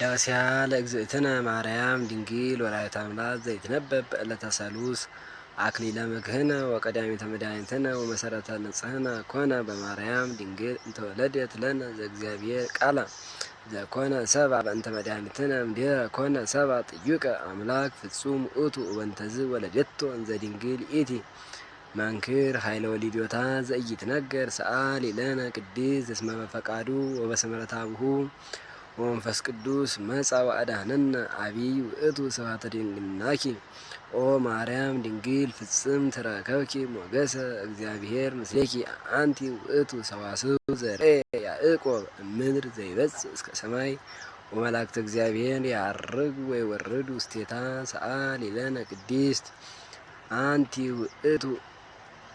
ዳስያ ለእግዝእትነ ማርያም ድንግል ወላዲተ አምላክ ዘይትነበብ በዕለተ ሰሉስ አክሊለ መክህነ ወቀዳሚተ መድኃኒትነ ወመሰረተ ንጽሕነ ኮነ በማርያም ድንግል እንተወለደት ለነ ዘእግዚአብሔር ቃለ ዘኮነ ሰብአ በእንተ መድኃኒትነ እምድኅረ ኮነ ሰብአ ጥዩቀ አምላክ ፍጹም ውእቱ ወእንተዝ ወለደቶ እንዘ ድንግል ይእቲ መንክር ኃይለ ወሊዶታ ዘኢይትነገር ሰአሊ ለነ ቅድስት እስመ በፈቃዱ ወበስምረተ አቡሁ ወመንፈስ ቅዱስ መጻ ወአድኀነነ አቢይ ውእቱ ስብሐተ ድንግልናኪ ኦ ማርያም ድንግል ፍጽምት ረከብኪ ሞገሰ እግዚአብሔር ምስሌኪ አንቲ ውእቱ ሰዋስው ዘርኤ ያዕቆብ እምድር ዘይበጽሕ እስከ ሰማይ ወመላእክተ እግዚአብሔር ያርግ ወይወርዱ ውስቴታ ሰአሊ ለነ ቅድስት አንቲ ውእቱ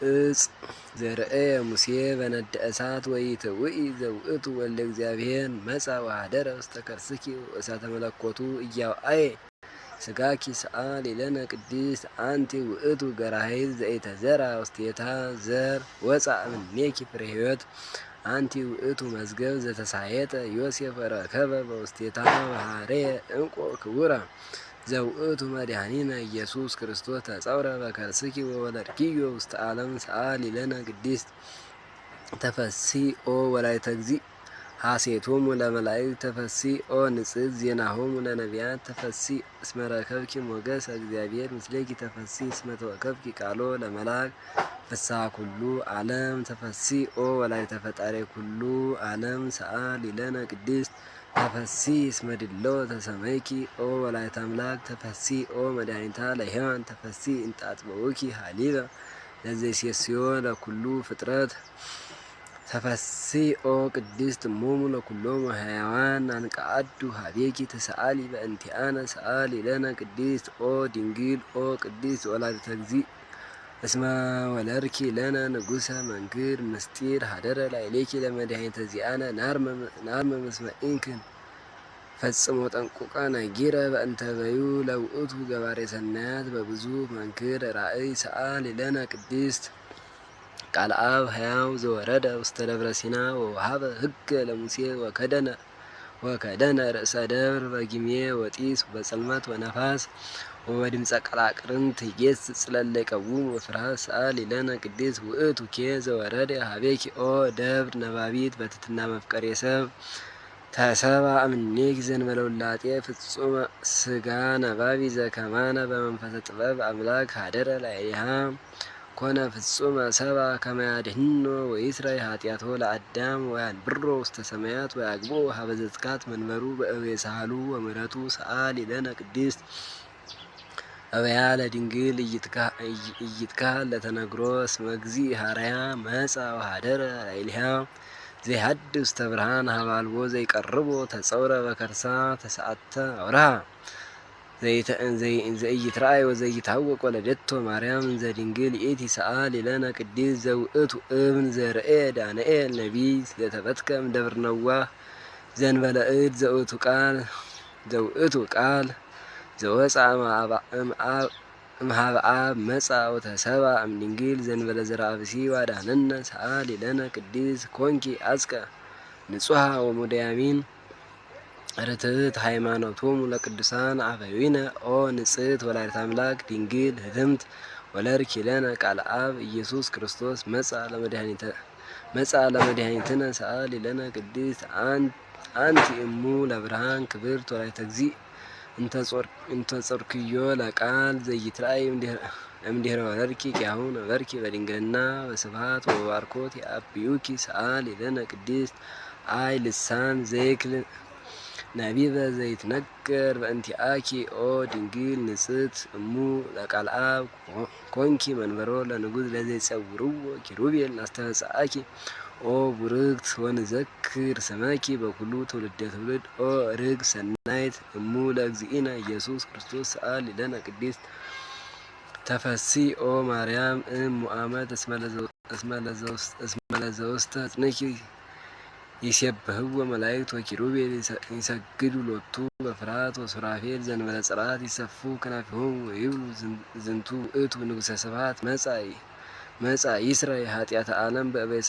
እጽ ዘርአየ ሙሴ በነደ እሳት ወኢትውኢ ዘውእቱ ወልደ እግዚአብሔር መጻ ወኀደረ ውስተ ከርስኪ ወእሳተ መለኮቱ ኢያውአየ ሥጋኪ ሰአሊ ለነ ቅድስት አንቲ ውእቱ ገራሂት ዘኢተዘርአ ውስቴታ ዘር ወፃእ እምኔኪ ፍሬ ሕይወት አንቲ ውእቱ መዝገብ ዘተሳየጠ ዮሴፍ ረከበ በውስቴታ ወኀረየ ዕንቆ ክቡራ ዘውእቱ መድኃኒነ ኢየሱስ ክርስቶስ ተጸውረ በከርስኪ ወወለድኪዮ ውስተ ዓለም ሰአሊ ለነ ቅድስት ተፈሥሒ ኦ ወላዲተ እግዚእ ሐሴቶሙ ለመላእክት ተፈሥሒ ኦ ንጽሕት ዜናሆሙ ለነቢያት ተፈሥሒ እስመ ረከብኪ ሞገሰ እግዚአብሔር ምስሌኪ ተፈሥሒ እስመ ተወከፍኪ ቃሎ ለመልአክ ፍስሐ ኩሉ ዓለም ተፈሥሒ ኦ ወላዲተ ፈጣሪ ኩሉ ዓለም ሰአሊ ለነ ቅድስት ተፈሥሒ እስመ ድለው ተሰመይኪ ኦ ወላዲተ አምላክ ተፈሥሒ ኦ መድኃኒታ ለሔዋን ተፈሥሒ እንተ አጥበውኪ ሀሊበ ለዘይሴስዮ ለኩሉ ፍጥረት ተፈሥሒ ኦ ቅድስት እሞሙ ለኩሎሙ ሕያዋን አንቀአዱ ሀቤኪ ተሰአሊ በእንቲአነ ሰአሊ ለነ ቅድስት ኦ ድንግል ኦ ቅድስት ወላዲተ እግዚእ እስመ ወለድኪ ለነ ንጉሠ መንክር ምስጢር ሀደረ ላዕሌኪ ለመድኃኒተ ዚአነ ናርመ ምስመ ኢንክን ፈጽሞ ጠንቁቀ ነጊረ በእንተ በዩ ለውእቱ ገባሬ ሰናያት በብዙ መንክር ራእይ ሰአሊ ለነ ቅድስት ቃል አብ ሕያው ዘወረደ ውስተ ደብረ ሲና ወወሀበ ሕገ ለሙሴ ወከደነ ርእሰ ደብር በጊሜ ወጢስ በጽልመት ወነፋስ ወበድምፀ ቀላቅርንት ይጌሥጽ ለእለ ይቀውሙ በፍርሃት ሰአሊ ለነ ቅድስት ውእቱ ኬ ዘወረደ ሀቤኪ ኦ ደብር ነባቢት በትሕትና መፍቀሬ ሰብ ተሰብአ እምኔኪ ዘእንበለ ውላጤ ፍጹመ ሥጋ ነባቢ ዘከማነ በመንፈሰ ጥበብ አምላክ ሀደረ ላዕሌሃ ኮነ ፍጹመ ሰብአ ከመ ያድኅኖ ወይስረይ ኃጢአቶ ለአዳም ወያንብሮ ውስተ ሰማያት ወያግብኦ ሀበ ዘትካት መንበሩ በእበየ ሳህሉ ወምሕረቱ ሰአሊ ለነ ቅድስት አብያ ለድንግል ኢይትካሀል ለተነግሮ እስመ እግዚእ ሐረያ መጻ ወኀደረ ላዕሌሃ ዘይሀድስ ውስተ ብርሃን ሀበ አልቦ ዘይቀርቦ ተጸውረ በከርሳ ተሰዓተ አውርሃ ዘኢይትረአይ ወዘኢይታወቅ ወለደቶ ማርያም እንዘ ድንግል ይእቲ ሰአሊ ለነ ቅድስት ዘውእቱ እብን ዘርኤ ዳንኤል ነቢይ ዘተፈትከ እምደብረ ነዋህ ዘእንበለ እድ ዘውእቱ ቃል ዘወፅአ እምኀበ አብ መጻ ወተሰብአ እምድንግል ዘእንበለ ዘርአ ብእሲ ወአድኀነነ ሰአሊ ለነ ቅድስት ኮንኪ አጽቀ ንጹሐ ወሙዳያሚን ርትዕት ሃይማኖቶሙ ለቅዱሳን አበዊነ ኦ ንጽሕት ወላዲተ አምላክ ድንግል ህድምት ወለድኪ ለነ ቃለ አብ ኢየሱስ ክርስቶስ መጻ ለመድኃኒትነ ሰአሊ ለነ ቅድስት አንቲ እሙ ለብርሃን ክብርት ወላዲተ እግዚእ እንተ ጾርክዮ ለቃል ዘይትረአይ እምድኅረ ወለድኪ ኪያሁ ነበርኪ በድንግልና በስብሐት ወበባርኮት ያብዩኪ ሰአሊ ለነ ቅድስት አይ ልሳን ዘይክል ነቢበ ዘይትነገር በእንቲአኪ ኦ ድንግል ንጽሕት እሙ ለቃል አብ ኮንኪ መንበሮ ለንጉሥ ለዘይጸውርዎ ኪሩቤል አስተበጽአኪ ኦ ቡርክት ወንዘክር ስመኪ በኩሉ ትውልደ ትውልድ ኦ ርግብ ሰናይት እሙ ለእግዚእነ ኢየሱስ ክርስቶስ ሰአሊ ለነ ቅድስት ተፈሥሒ ኦ ማርያም እም ሙአመት እስመ ለዘውስተ ጽንኪ ይሴብሕዎ መላእክት ወኪሩቤል ይሰግዱ ሎቱ በፍርሃት ወሱራፌል ዘእንበለ ጽርዓት ይሰፉ ክናፊሆሙ ወይብሉ ዝንቱ ውእቱ ንጉሠ ስብሐት መጻ ይስረይ ኃጢአተ ዓለም በእበየ